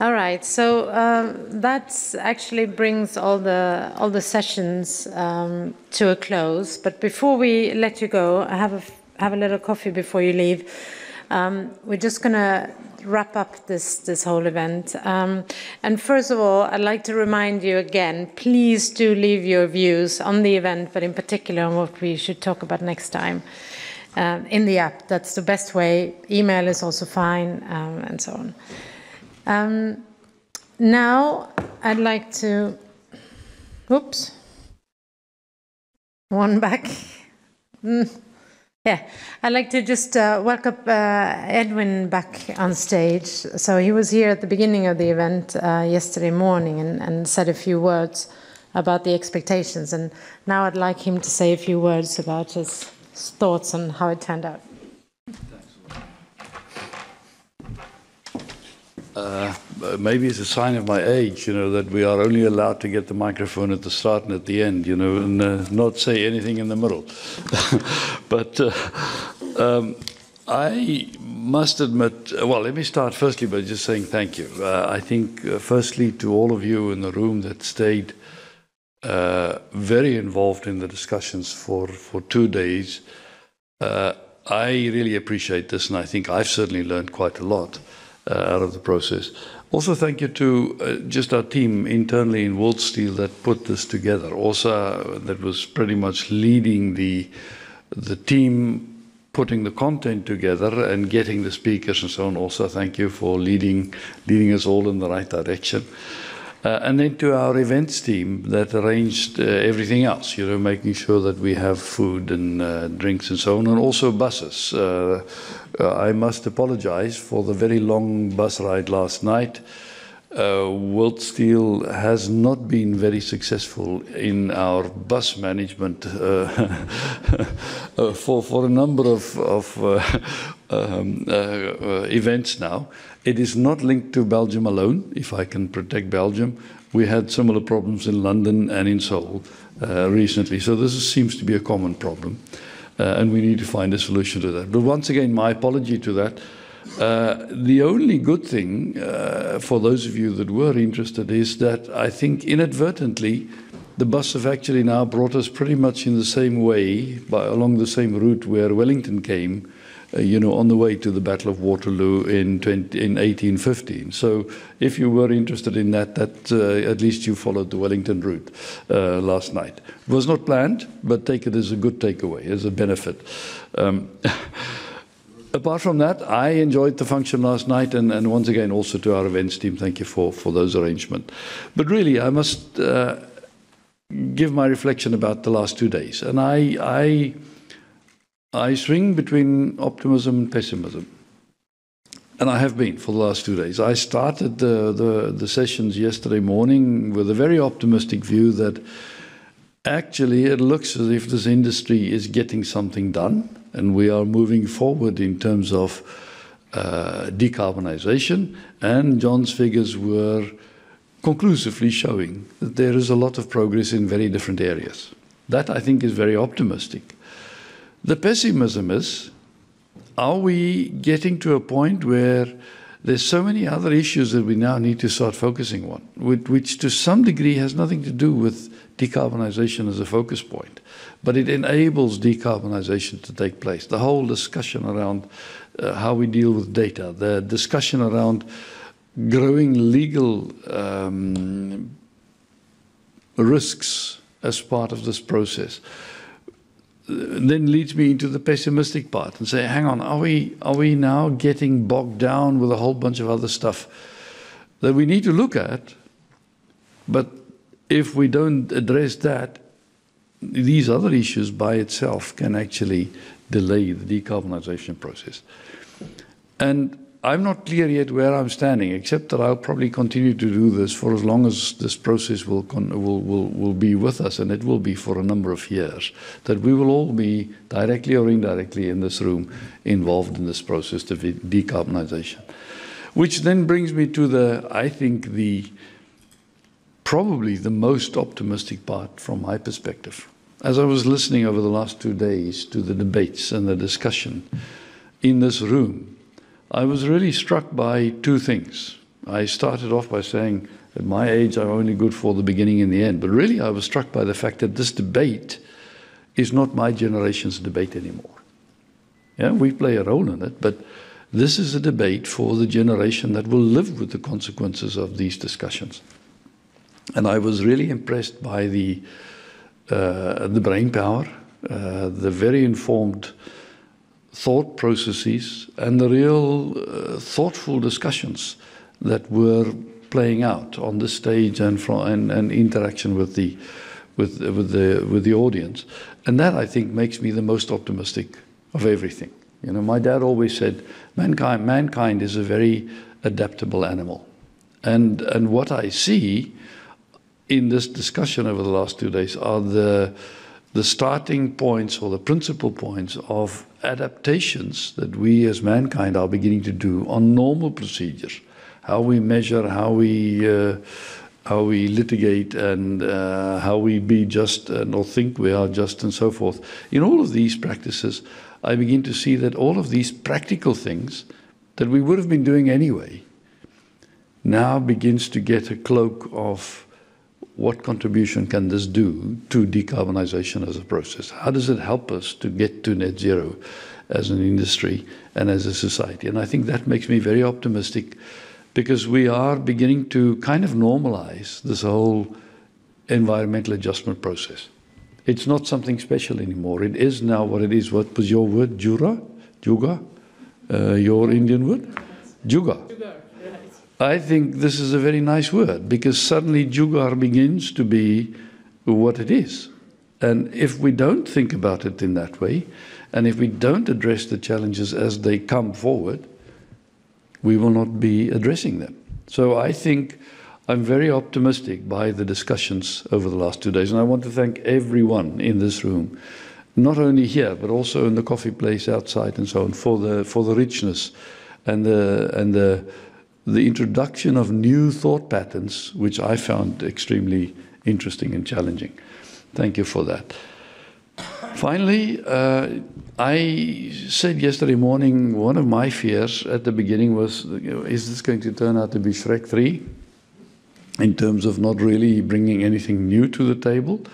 All right, so that actually brings all the sessions to a close. But before we let you go, I have a little coffee before you leave. We're just going to wrap up this whole event. And first of all, I'd like to remind you again, please do leave your views on the event, but in particular on what we should talk about next time in the app. That's the best way. Email is also fine, and so on. Now I'd like to, oops, one back. Yeah, I'd like to just welcome Edwin back on stage. So he was here at the beginning of the event yesterday morning and said a few words about the expectations. And now I'd like him to say a few words about his thoughts on how it turned out. Maybe it's a sign of my age, that we are only allowed to get the microphone at the start and at the end, and not say anything in the middle. But I must admit, well, let me start firstly by just saying thank you. I think, firstly, to all of you in the room that stayed very involved in the discussions for 2 days. I really appreciate this, and I think I've certainly learned quite a lot out of the process. Also, thank you to just our team internally in worldsteel that put this together. Also, that was pretty much leading the team putting the content together and getting the speakers and so on. Also, thank you for leading us all in the right direction. And then to our events team that arranged everything else, making sure that we have food and drinks and so on, and also buses. I must apologize for the very long bus ride last night. worldsteel has not been very successful in our bus management for a number of events now. It is not linked to Belgium alone, if I can protect Belgium. We had similar problems in London and in Seoul recently, so this seems to be a common problem, and we need to find a solution to that. But once again, my apology to that. The only good thing for those of you that were interested is that I think inadvertently the bus have actually now brought us pretty much in the same way, along the same route where Wellington came, on the way to the Battle of Waterloo in 1815. So if you were interested in that, at least you followed the Wellington route last night. It was not planned, but take it as a good takeaway, as a benefit. Apart from that, I enjoyed the function last night, and once again also to our events team, thank you for those arrangements. But really, I must give my reflection about the last 2 days. And I swing between optimism and pessimism. And I have been for the last 2 days. I started the sessions yesterday morning with a very optimistic view that actually it looks as if this industry is getting something done, and we are moving forward in terms of decarbonization. And John's figures were conclusively showing that there is a lot of progress in very different areas. That, I think, is very optimistic. The pessimism is, are we getting to a point where there's so many other issues that we now need to start focusing on, which to some degree has nothing to do with decarbonization as a focus point, but it enables decarbonization to take place. The whole discussion around how we deal with data, the discussion around growing legal risks as part of this process, then leads me into the pessimistic part and say, hang on, are we now getting bogged down with a whole bunch of other stuff that we need to look at, but if we don't address that, these other issues by itself can actually delay the decarbonization process. And I'm not clear yet where I'm standing, except that I'll probably continue to do this for as long as this process will be with us, and it will be for a number of years, that we will all be, directly or indirectly in this room, involved in this process of decarbonization. Which then brings me to I think, probably the most optimistic part from my perspective. As I was listening over the last 2 days to the debates and the discussion in this room, I was really struck by two things. I started off by saying, at my age, I'm only good for the beginning and the end. But really, I was struck by the fact that this debate is not my generation's debate anymore. Yeah, we play a role in it, but this is a debate for the generation that will live with the consequences of these discussions. And I was really impressed by the brain power, the very informed thought processes, and the real thoughtful discussions that were playing out on the stage and interaction with the audience. And that, I think, makes me the most optimistic of everything. You know, my dad always said, mankind is a very adaptable animal. And what I see in this discussion over the last 2 days are the starting points or the principal points of adaptations that we as mankind are beginning to do on normal procedures. How we measure, how we litigate, and how we be just or think we are just, and so forth. In all of these practices, I begin to see that all of these practical things that we would have been doing anyway now begins to get a cloak of what contribution can this do to decarbonization as a process? How does it help us to get to net zero as an industry and as a society? And I think that makes me very optimistic, because we are beginning to kind of normalize this whole environmental adjustment process. It's not something special anymore. It is now what it is. What was your word? Juga? Your Indian word? Juga. I think this is a very nice word, because suddenly Jugar begins to be what it is. And if we don't think about it in that way, and if we don't address the challenges as they come forward, we will not be addressing them. So I think I'm very optimistic by the discussions over the last 2 days. And I want to thank everyone in this room, not only here, but also in the coffee place outside and so on, for the richness and the introduction of new thought patterns, which I found extremely interesting and challenging. Thank you for that. Finally, I said yesterday morning, one of my fears at the beginning was, is this going to turn out to be Shrek 3? In terms of not really bringing anything new to the table.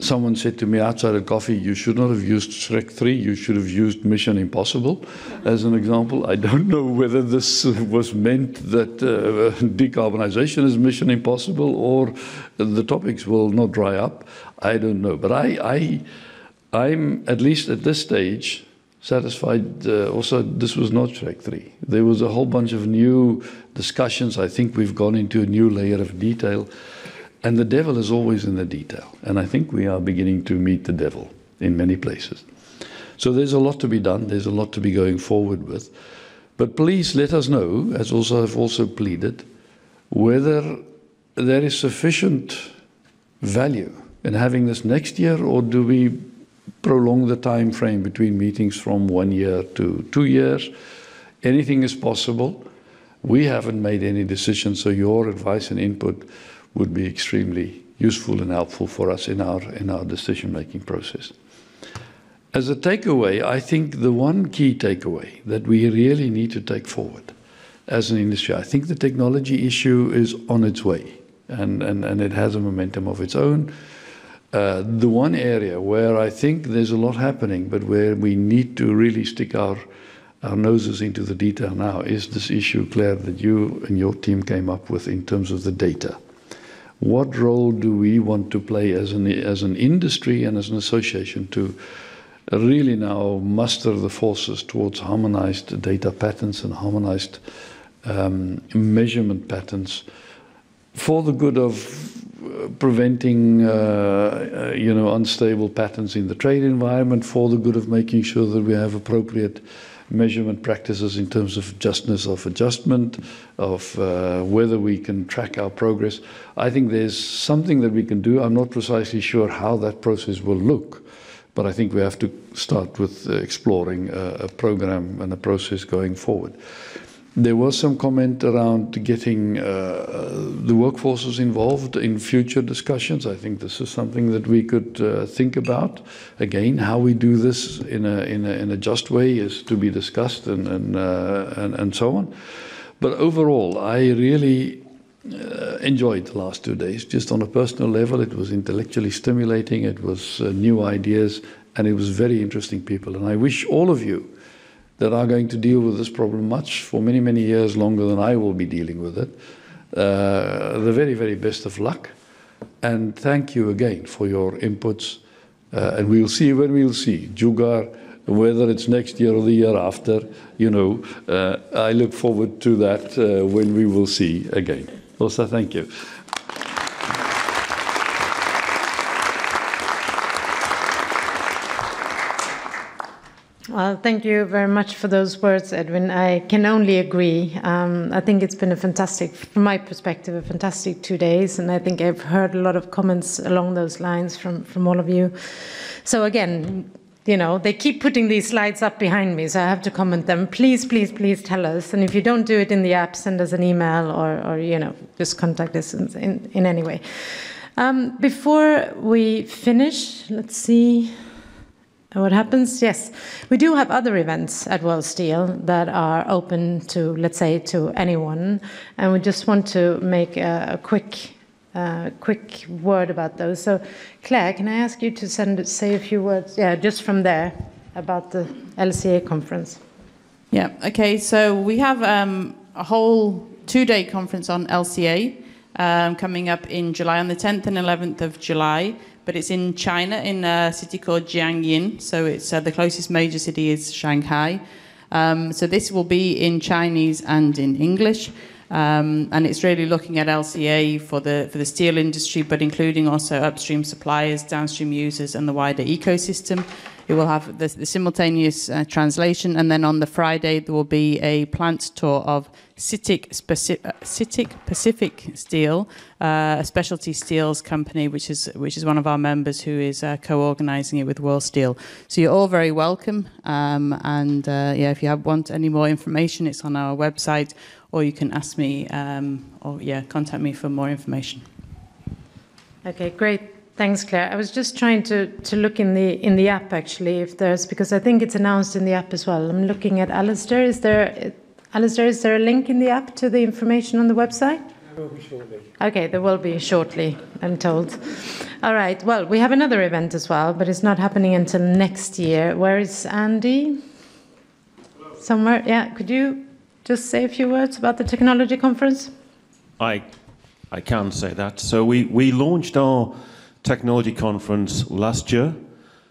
Someone said to me outside at coffee, you should not have used Shrek 3, you should have used Mission Impossible as an example. I don't know whether this was meant that decarbonization is Mission Impossible or the topics will not dry up. I don't know. But I'm, at least at this stage, satisfied. Also, this was not Shrek 3. There was a whole bunch of new discussions. I think we've gone into a new layer of detail. And the devil is always in the detail. And I think we are beginning to meet the devil in many places. So there's a lot to be done. There's a lot to be going forward with. But please let us know, as I've also pleaded, whether there is sufficient value in having this next year, or do we prolong the time frame between meetings from 1 year to 2 years? Anything is possible. We haven't made any decisions, so your advice and input would be extremely useful and helpful for us in our decision-making process. As a takeaway, I think the one key takeaway that we really need to take forward as an industry, I think the technology issue is on its way, and it has a momentum of its own. The one area where I think there's a lot happening, but where we need to really stick our noses into the detail now, is this issue, Claire, that you and your team came up with in terms of the data. What role do we want to play as an industry and as an association to really now muster the forces towards harmonized data patterns and harmonized measurement patterns for the good of preventing unstable patterns in the trade environment, for the good of making sure that we have appropriate measurement practices in terms of justness of adjustment, of whether we can track our progress. I think there's something that we can do. I'm not precisely sure how that process will look, but I think we have to start with exploring a program and a process going forward. There was some comment around getting the workforces involved in future discussions. I think this is something that we could think about. Again, how we do this in a just way is to be discussed and so on. But overall, I really enjoyed the last 2 days. Just on a personal level, it was intellectually stimulating, it was new ideas, and it was very interesting people. And I wish all of you that are going to deal with this problem for many, many years longer than I will be dealing with it, the very, very best of luck. And thank you again for your inputs. And we'll see when we'll see. Jugar, whether it's next year or the year after, I look forward to that when we will see again. Also, thank you. Well, thank you very much for those words, Edwin. I can only agree. I think it's been from my perspective, a fantastic 2 days, and I think I've heard a lot of comments along those lines from all of you. So again, they keep putting these slides up behind me, so I have to comment them. Please, please, please tell us. And if you don't do it in the app, send us an email or just contact us in any way. Before we finish, let's see what happens. Yes, we do have other events at worldsteel that are open to, let's say, to anyone. And we just want to make a quick word about those. So, Claire, can I ask you to say a few words, just from there, about the LCA conference? Yeah, okay, so we have a whole 2-day conference on LCA coming up in July, on the 10th and 11th of July, but it's in China, in a city called Jiangyin, so it's the closest major city is Shanghai. So this will be in Chinese and in English. And it's really looking at LCA for the steel industry, but including also upstream suppliers, downstream users, and the wider ecosystem. It will have the simultaneous translation, and then on the Friday there will be a plant tour of CITIC Pacific Steel, a specialty steels company, which is one of our members who is co-organising it with worldsteel. So you're all very welcome, if you want any more information, it's on our website, or you can ask me, contact me for more information. Okay, great. Thanks, Claire. I was just trying to look in the app, actually, if there's, because I think it's announced in the app as well. I'm looking at Alistair. Is there a link in the app to the information on the website? There will be shortly. Okay, there will be shortly, I'm told. All right, well, we have another event as well, but it's not happening until next year. Where is Andy? Somewhere? Yeah, could you just say a few words about the technology conference? I can say that. So we launched our technology conference last year,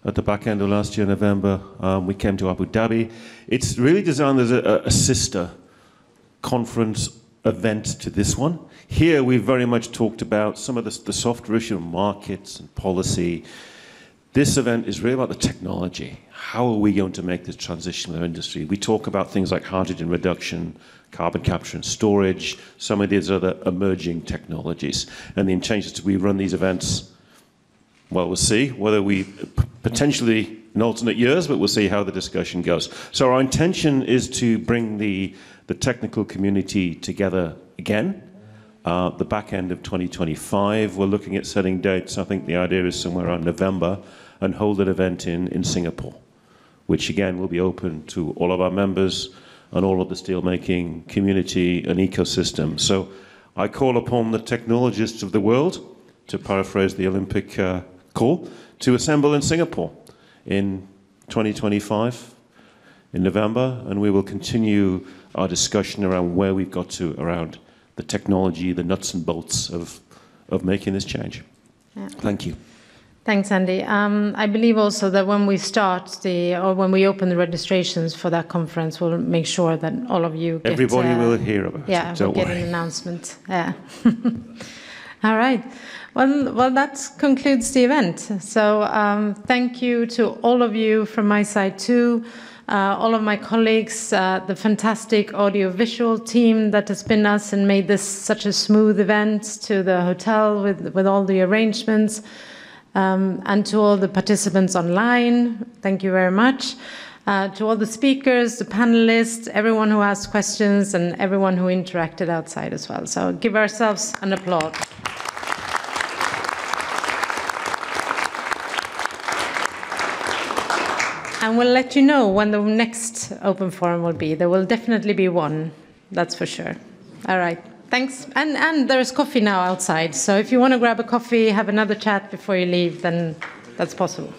at the back end of last year, November. We came to Abu Dhabi. It's really designed as a sister conference event to this one. Here we've very much talked about some of the softer issue of markets and policy. This event is really about the technology. How are we going to make this transition in our industry? We talk about things like hydrogen reduction, carbon capture and storage, some of these other emerging technologies. And the intention is to we run these events, well, we'll see whether we potentially in alternate years, but we'll see how the discussion goes. So our intention is to bring the technical community together again. The back end of 2025, we're looking at setting dates. I think the idea is somewhere around November, and hold an event in Singapore, which again will be open to all of our members and all of the steelmaking community and ecosystem. So I call upon the technologists of the world, to paraphrase the Olympic call, to assemble in Singapore in 2025 in November, and we will continue our discussion around where we've got to around the technology, the nuts and bolts of making this change. Yeah. Thank you. Thanks, Andy. I believe also that when we when we open the registrations for that conference, we'll make sure that all of you get... Everybody will hear about it, don't worry. Get an announcement. Yeah. All right. Well, that concludes the event. So thank you to all of you from my side too. All of my colleagues, the fantastic audiovisual team that has been us and made this such a smooth event, to the hotel with all the arrangements, and to all the participants online, thank you very much. To all the speakers, the panelists, everyone who asked questions, and everyone who interacted outside as well. So give ourselves an applause. And we'll let you know when the next open forum will be. There will definitely be one. That's for sure. All right. Thanks. And there's coffee now outside. So if you want to grab a coffee, have another chat before you leave, then that's possible.